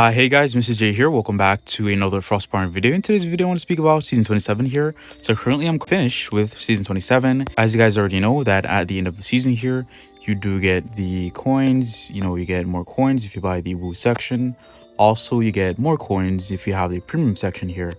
Hey guys, Mrs. J here. Welcome back to another Frostborn video. In today's video, I want to speak about season 27 here. So currently I'm finished with season 27. As you guys already know that at the end of the season here, you do get the coins. You get more coins if you buy the Woo section. Also, you get more coins if you have the premium section here.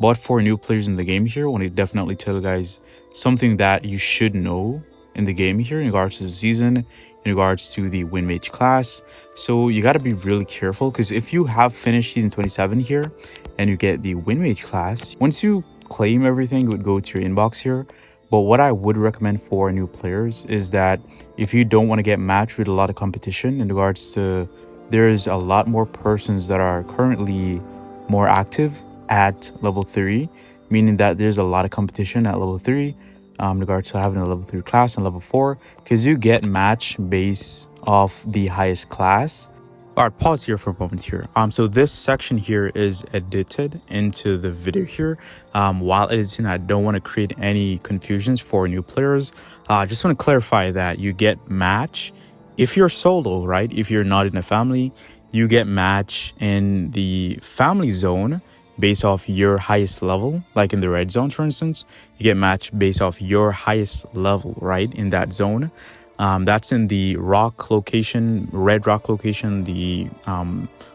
But for new players in the game here, I want to definitely tell you guys something that you should know in the game here in regards to the season, in regards to the win mage class. So you got to be really careful, because if you have finished season 27 here and you get the win mage class, once you claim everything, it would go to your inbox here. But what I would recommend for new players is that if you don't want to get matched with a lot of competition, in regards to there's a lot more persons that are currently more active at level 3, meaning that there's a lot of competition at level 3 in regards to having a level 3 class and level 4, because you get match based off the highest class. All right, pause here for a moment here. So this section here is edited into the video here. While editing, I don't want to create any confusions for new players. I just want to clarify that you get match if you're solo, right? If you're not in a family, you get match in the family zone based off your highest level. Like in the red zone, for instance, you get matched based off your highest level, right? In that zone. That's in the rock location, red rock location, the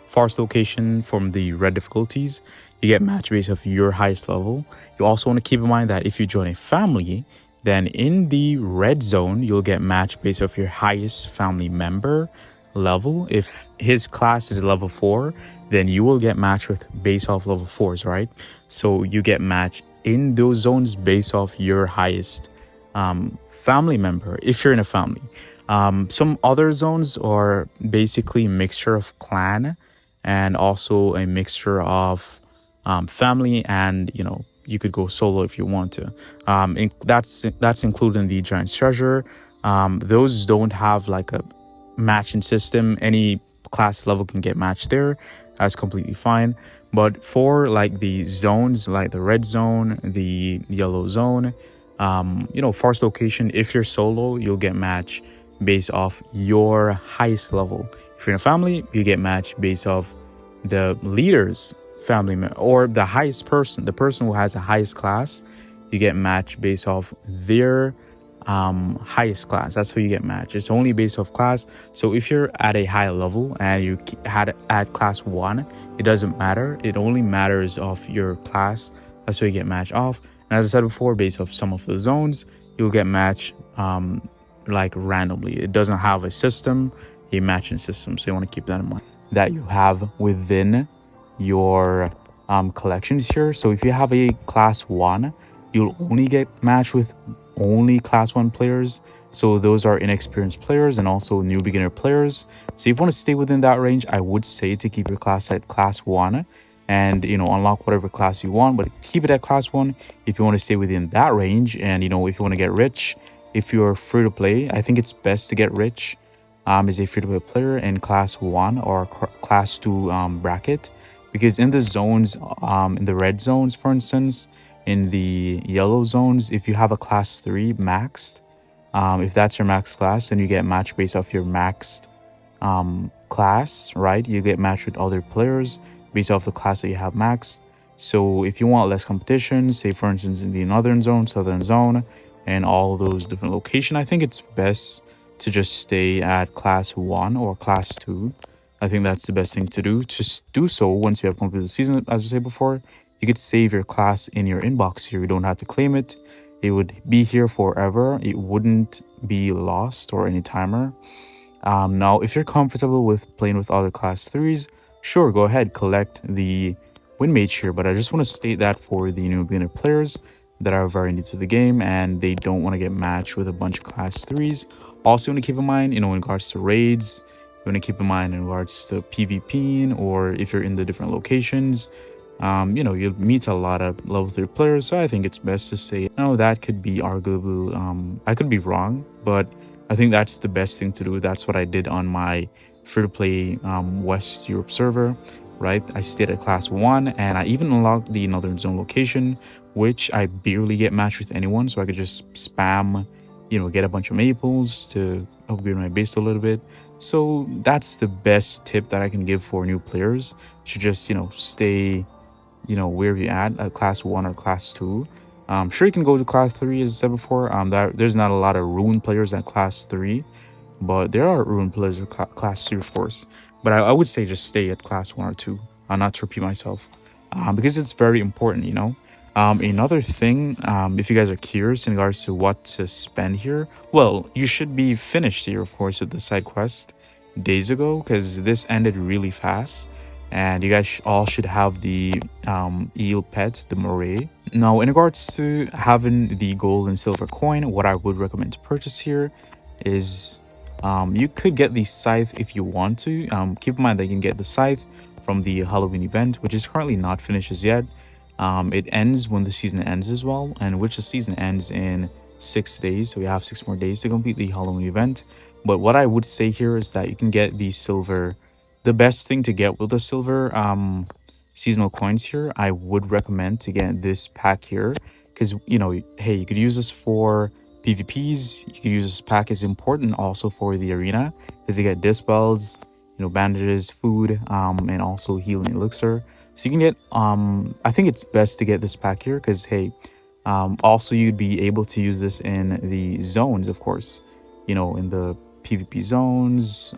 forest location from the red difficulties. You get matched based off your highest level. You also want to keep in mind that if you join a family, then in the red zone, you'll get matched based off your highest family member level. If his class is level 4, then you will get matched with based off level 4s, right? So you get matched in those zones based off your highest family member if you're in a family. Some other zones are basically a mixture of clan and also a mixture of family, and you could go solo if you want to. That's including the Giant's Treasure. Those don't have like a matching system. Any class level can get matched there. That's completely fine. But for like the zones, like the red zone, the yellow zone, forest location, if you're solo, you'll get matched based off your highest level. If you're in a family, you get matched based off the leader's family member, or the highest person, the person who has the highest class. You get matched based off their highest class. That's how you get matched. It's only based off class. So if you're at a high level and you had at class 1, it doesn't matter. It only matters off your class. That's how you get matched off. And as I said before, based off some of the zones, you'll get matched like randomly. It doesn't have a system, a matching system. So you want to keep that in mind, that you have within your collections here. So if you have a class 1, you'll only get matched with only class 1 players. So those are inexperienced players and also new beginner players. So if you want to stay within that range, I would say to keep your class at class 1 and unlock whatever class you want, but keep it at class 1 if you want to stay within that range. And if you want to get rich, if you're free to play, I think it's best to get rich as a free to play player in class 1 or class 2 bracket, because in the zones, in the red zones, for instance, in the yellow zones, if you have a class 3 maxed, if that's your max class, then you get matched based off your maxed class, right? You get matched with other players based off the class that you have maxed. So if you want less competition, say for instance in the northern zone, southern zone, and all those different locations, I think it's best to just stay at class 1 or class 2. I think that's the best thing to do. Just do so once you have completed the season. As I said before, you could save your class in your inbox here. You don't have to claim it. It would be here forever. It wouldn't be lost or any timer. Now, if you're comfortable with playing with other class 3s, sure, go ahead, collect the win mage here. But I just want to state that for the new beginner players that are very new to the game and they don't want to get matched with a bunch of class 3s. Also, you want to keep in mind, in regards to raids, you want to keep in mind in regards to PvPing, or if you're in the different locations, you'll meet a lot of level 3 players. So I think it's best to say, that could be arguable. I could be wrong, but I think that's the best thing to do. That's what I did on my free-to-play West Europe server, right? I stayed at class 1 and I even unlocked the Northern Zone location, which I barely get matched with anyone. So I could just spam, get a bunch of maples to upgrade my base a little bit. So that's the best tip that I can give for new players. To just, stay, where you're at class 1 or class 2. Sure, you can go to class 3, as I said before. There's not a lot of ruin players at class 3, but there are ruin pillars of class 3, of course. But I would say just stay at class 1 or 2. Not to repeat myself, because it's very important, Another thing, if you guys are curious in regards to what to spend here, well, you should be finished here, of course, with the side quest days ago, because this ended really fast. And you guys all should have the eel pet, the moray. Now, in regards to having the gold and silver coin, what I would recommend to purchase here is you could get the scythe if you want to. Keep in mind that you can get the scythe from the Halloween event, which is currently not finished as yet. It ends when the season ends as well, and which the season ends in 6 days, so we have 6 more days to complete the Halloween event. But what I would say here is that you can get the silver. The best thing to get with the silver seasonal coins here, I would recommend to get this pack here, because hey, you could use this for PvPs. You could use this pack is important also for the arena, because you get dispels, bandages, food, and also healing elixir. So you can get I think it's best to get this pack here, because hey, also you'd be able to use this in the zones, of course, in the PvP zones.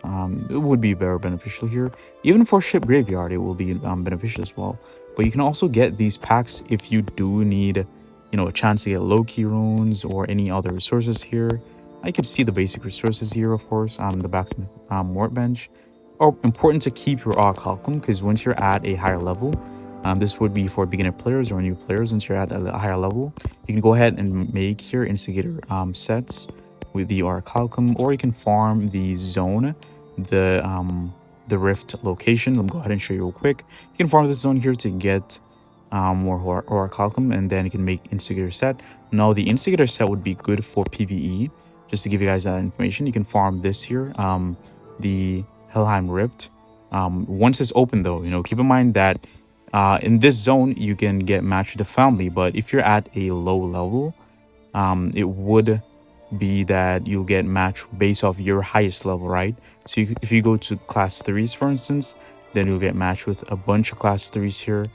It would be very beneficial here. Even for ship graveyard, it will be beneficial as well. But you can also get these packs if you do need, a chance to get low key runes or any other resources here. I could see the basic resources here, of course, the blacksmith workbench. Or important to keep your orichalcum, because once you're at a higher level, this would be for beginner players or new players. Once you're at a higher level, you can go ahead and make your instigator sets with the orichalcum, or you can farm the zone, the rift location. Let me go ahead and show you real quick. You can farm this zone here to get more orichalcum, and then you can make instigator set. Now the instigator set would be good for PvE. Just to give you guys that information, you can farm this here, the Helheim Rift. Once it's open though, keep in mind that in this zone you can get matched with the family, but if you're at a low level, it would be that you'll get matched based off your highest level, right? So if you go to class 3s, for instance, then you'll get matched with a bunch of class 3s here,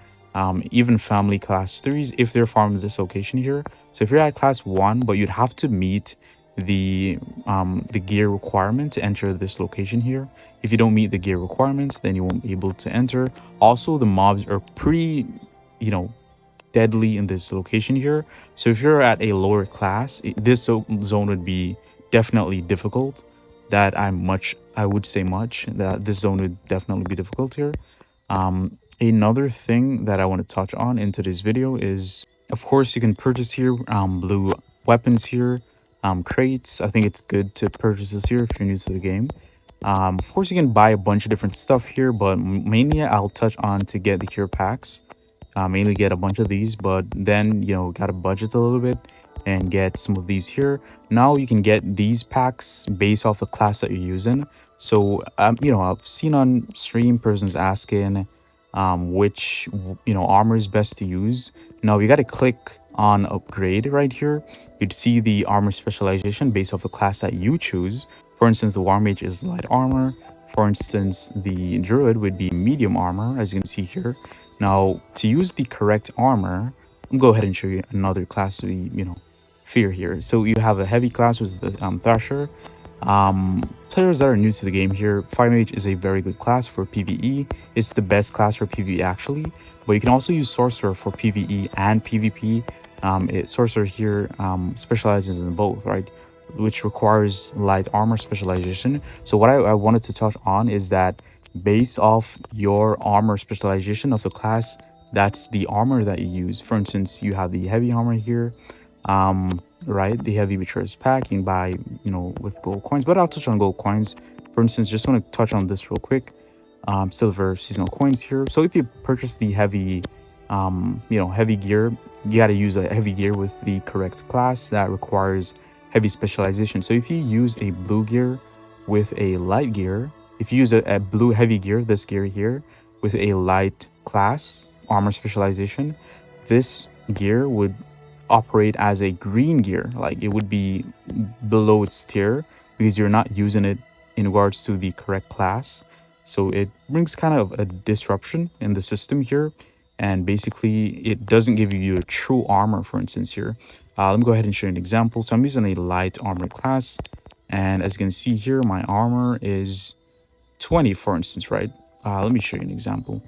even family class 3s if they're farming this location here. So if you're at class 1, but you'd have to meet the gear requirement to enter this location here. If you don't meet the gear requirements, then you won't be able to enter. Also, the mobs are pretty, deadly in this location here. So if you're at a lower class, this zone would be definitely difficult. I would say that this zone would definitely be difficult here. Another thing that I want to touch on in today's video is, of course, you can purchase here blue weapons here, crates. I think it's good to purchase this here if you're new to the game. Of course, you can buy a bunch of different stuff here, but mainly I'll touch on to get the cure packs. Mainly get a bunch of these, but then gotta budget a little bit and get some of these here. Now you can get these packs based off the class that you're using. So I've seen on stream persons asking which armor is best to use. Now you got to click on upgrade right here. You'd see the armor specialization based off the class that you choose. For instance, the war mage is light armor. For instance, the druid would be medium armor, as you can see here. Now, to use the correct armor, I'll go ahead and show you another class we, fear here. So you have a heavy class with the Thrasher. Players that are new to the game here, Fire Mage is a very good class for PvE. It's the best class for PvE actually, but you can also use Sorcerer for PvE and PvP. Sorcerer here specializes in both, right? Which requires light armor specialization. So what I wanted to touch on is that based off your armor specialization of the class, that's the armor that you use. For instance, you have the heavy armor here, right? The heavy betrayers pack you can buy, with gold coins, but I'll touch on gold coins. For instance, just want to touch on this real quick. Silver seasonal coins here. So if you purchase the heavy, heavy gear, you got to use a heavy gear with the correct class that requires heavy specialization. So if you use a blue gear with a light gear, if you use a blue heavy gear, this gear here, with a light class armor specialization, this gear would operate as a green gear. Like it would be below its tier because you're not using it in regards to the correct class. So it brings kind of a disruption in the system here, and basically it doesn't give you a true armor, for instance here. Let me go ahead and show you an example. So I'm using a light armor class, and as you can see here, my armor is 20, for instance, right? Let me show you an example.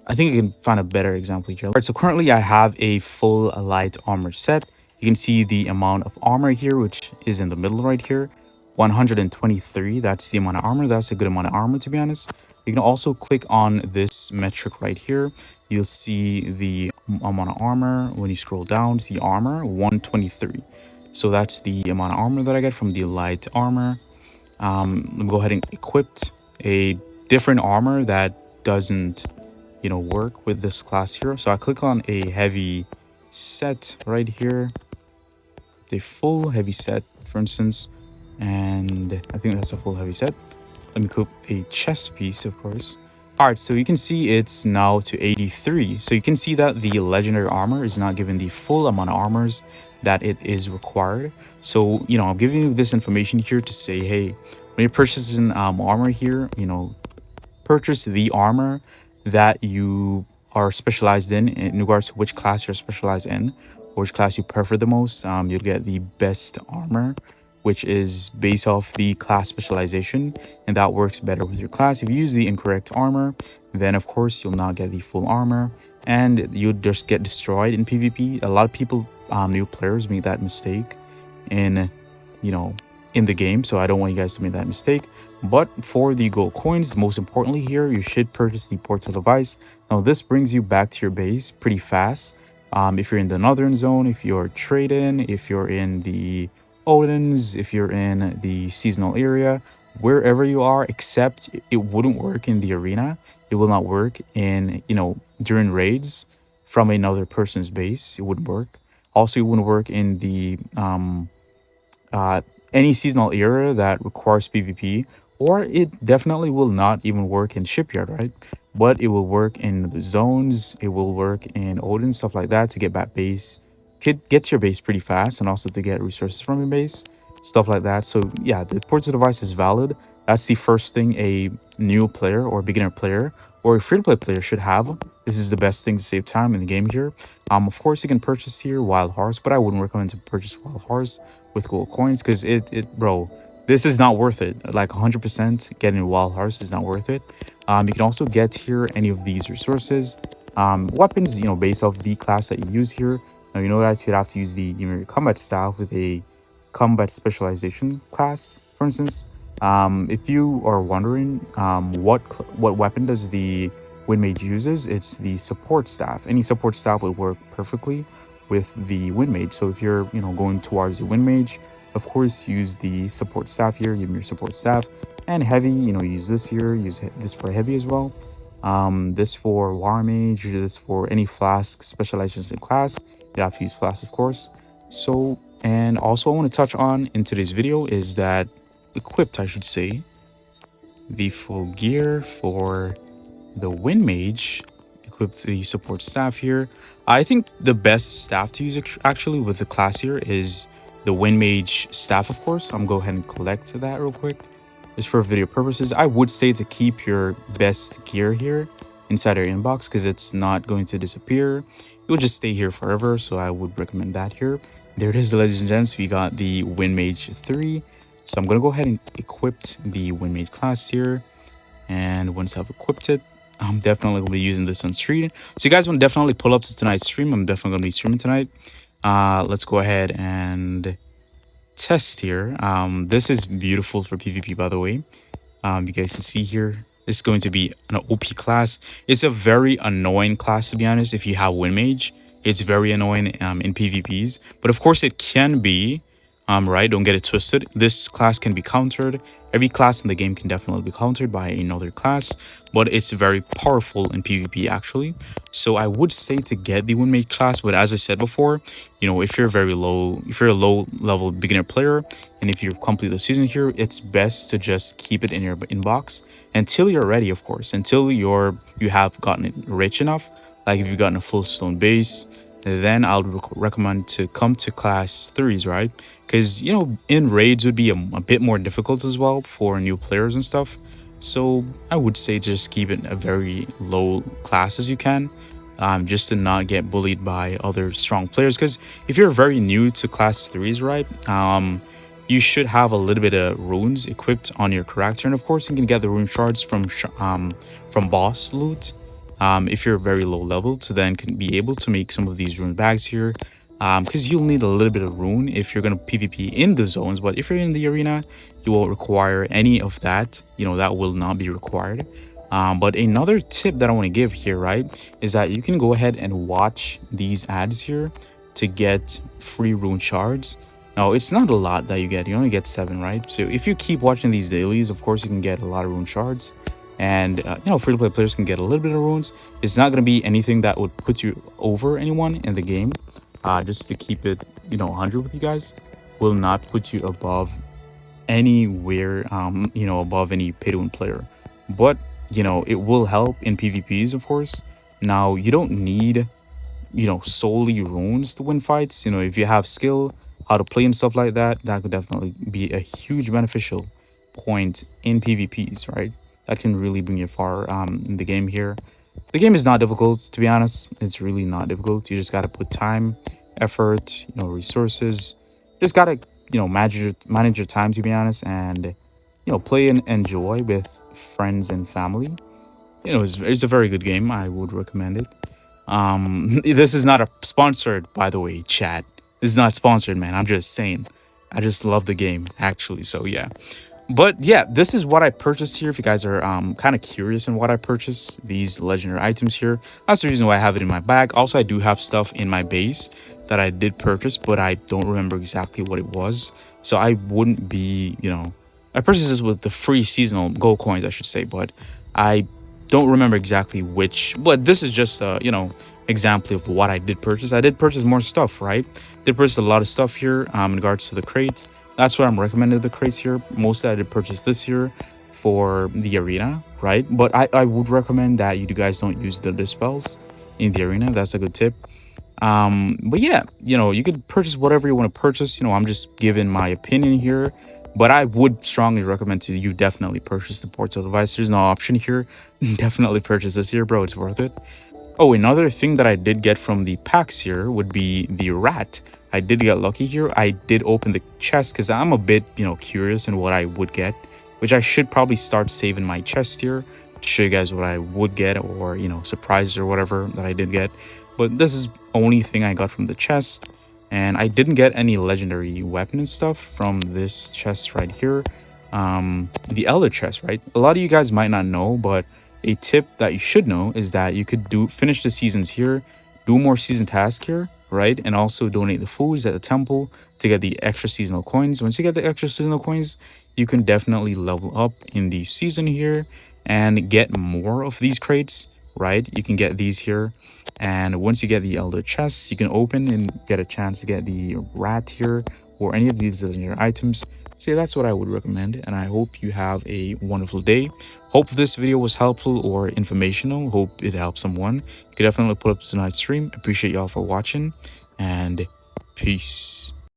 I think I can find a better example here. All right, so currently I have a full light armor set. You can see the amount of armor here, which is in the middle right here. 123, that's the amount of armor. That's a good amount of armor, to be honest. You can also click on this metric right here. You'll see the amount of armor. When you scroll down, see armor, 123. So that's the amount of armor that I get from the light armor. Let me go ahead and equip a different armor that doesn't work with this class here. So I click on a heavy set right here, the full heavy set, for instance, and I think that's a full heavy set. Let me equip a chest piece, of course. All right, so you can see it's now to 83. So you can see that the legendary armor is not given the full amount of armors that it is required. So, I'm giving you this information here to say, hey, when you're purchasing armor here, purchase the armor that you are specialized in regards to which class you're specialized in, or which class you prefer the most. You'll get the best armor, which is based off the class specialization, and that works better with your class. If you use the incorrect armor, then of course you'll not get the full armor, and you'll just get destroyed in PvP. A lot of people, new players, make that mistake in in the game, so I don't want you guys to make that mistake. But for the gold coins, most importantly here, you should purchase the portal device. Now this brings you back to your base pretty fast. If you're in the northern zone, if you're trading, if you're in the Odins, if you're in the seasonal area, wherever you are, except it wouldn't work in the arena. It will not work in during raids from another person's base. It wouldn't work. Also, it wouldn't work in the uh, any seasonal area that requires PvP, or it definitely will not even work in shipyard, right? But it will work in the zones, it will work in Odin, stuff like that, to get back base, get to your base pretty fast, and also to get resources from your base, stuff like that. So yeah, the portal device is valid. That's the first thing a new player or beginner player or a free-to-play player should have. This is the best thing to save time in the game here. Of course, you can purchase here Wild Horse, but I wouldn't recommend to purchase Wild Horse with gold coins, because bro, this is not worth it. Like 100% getting Wild Horse is not worth it. You can also get here any of these resources. Weapons, based off the class that you use here. Now, that you'd have to use the combat staff with a combat specialization class, for instance. If you are wondering what weapon does the Wind Mage uses, it's the support staff. Any support staff would work perfectly with the Wind Mage. So if you're going towards the Wind Mage, of course use the support staff here, Ymir support staff. And heavy, use this here, use this for heavy as well. This for War Mage, this for any flask specialization class. You have to use flask, of course. So, and also I want to touch on in today's video is that equipped, I should say, the full gear for the Wind Mage. Equip the support staff here. I think the best staff to use actually with the class here is the Wind Mage staff, of course. I'm gonna go ahead and collect that real quick. Just for video purposes, I would say to keep your best gear here inside your inbox, because it's not going to disappear. It will just stay here forever, so I would recommend that here. There it is, the Legend Gents. We got the Wind Mage 3. So I'm going to go ahead and equip the Wind Mage class here. And once I've equipped it, I'm definitely going to be using this on stream. So you guys want to definitely pull up to tonight's stream. I'm definitely going to be streaming tonight. Let's go ahead and test here. This is beautiful for PvP, by the way. You guys can see here, this is going to be an OP class. It's a very annoying class, to be honest. If you have Wind Mage, it's very annoying in PvPs. But of course, it can be. Right, don't get it twisted. This class can be countered. Every class in the game can definitely be countered by another class, but it's very powerful in PvP actually. So I would say to get the Wind Mage class, but as I said before, if you're a low level beginner player, and if you've completed the season here, it's best to just keep it in your inbox until you're ready, of course, until you have gotten it rich enough. Like if you've gotten a full stone base, then I would recommend to come to class 3s, right? Because, you know, in raids would be a bit more difficult as well for new players and stuff. So I would say just keep it a very low class as you can, just to not get bullied by other strong players. Because if you're very new to class 3s, right, you should have a little bit of runes equipped on your character, and of course you can get the rune shards from boss loot, if you're very low level, to then can be able to make some of these rune bags here, because you'll need a little bit of rune if you're going to PvP in the zones. But if you're in the arena, you won't require any of that. You know, that will not be required. But another tip that I want to give here, right, is that you can go ahead and watch these ads here to get free rune shards. Now, it's not a lot that you get. You only get 7, right? So if you keep watching these dailies, of course, you can get a lot of rune shards. And, you know, free-to-play players can get a little bit of runes. It's not going to be anything that would put you over anyone in the game. Just to keep it, you know, 100 with you guys, will not put you above anywhere, you know, above any pay-to-win player. But, you know, it will help in PvPs, of course. Now, you don't need, you know, solely runes to win fights. You know, if you have skill, how to play and stuff like that, that could definitely be a huge beneficial point in PvPs, right? That can really bring you far in the game here. The game is not difficult, to be honest. It's really not difficult. You just got to put time, effort, you know, resources. Just got to, you know, manage your time, to be honest, and, you know, play and enjoy with friends and family. You know, it's a very good game. I would recommend it. This is not a sponsored, by the way, chat. This is not sponsored, man. I'm just saying. I just love the game, actually. So yeah. But yeah, this is what I purchased here. If you guys are kind of curious in what I purchased, these legendary items here, that's the reason why I have it in my bag. Also, I do have stuff in my base that I did purchase, but I don't remember exactly what it was. So I wouldn't be, you know, I purchased this with the free seasonal gold coins, I should say, but I don't remember exactly which. But this is just a, you know, example of what I did purchase. I did purchase more stuff, right? Did purchase a lot of stuff here in regards to the crates. That's what I'm recommending, the crates here. Mostly I did purchase this year for the arena, right? But I would recommend that you guys don't use the dispels in the arena. That's a good tip. But yeah, you know, you could purchase whatever you want to purchase. You know, I'm just giving my opinion here, but I would strongly recommend to you definitely purchase the portal device. There's no option here. Definitely purchase this here, bro. It's worth it. Oh, another thing that I did get from the packs here would be the rat. I did get lucky here. I did open the chest because I'm a bit, you know, curious in what I would get, which I should probably start saving my chest here to show you guys what I would get, or, you know, surprises or whatever that I did get. But this is only thing I got from the chest, and I didn't get any legendary weapon and stuff from this chest right here. The elder chest, right? A lot of you guys might not know, but a tip that you should know is that you could finish the seasons here, do more season tasks here, right? And also donate the foods at the temple to get the extra seasonal coins. Once you get the extra seasonal coins, you can definitely level up in the season here and get more of these crates, right? You can get these here. And once you get the elder chests, you can open and get a chance to get the rat here or any of these legendary items. So yeah, that's what I would recommend, and I hope you have a wonderful day. Hope this video was helpful or informational. Hope it helped someone. You could definitely put up tonight's stream. Appreciate y'all for watching, and peace.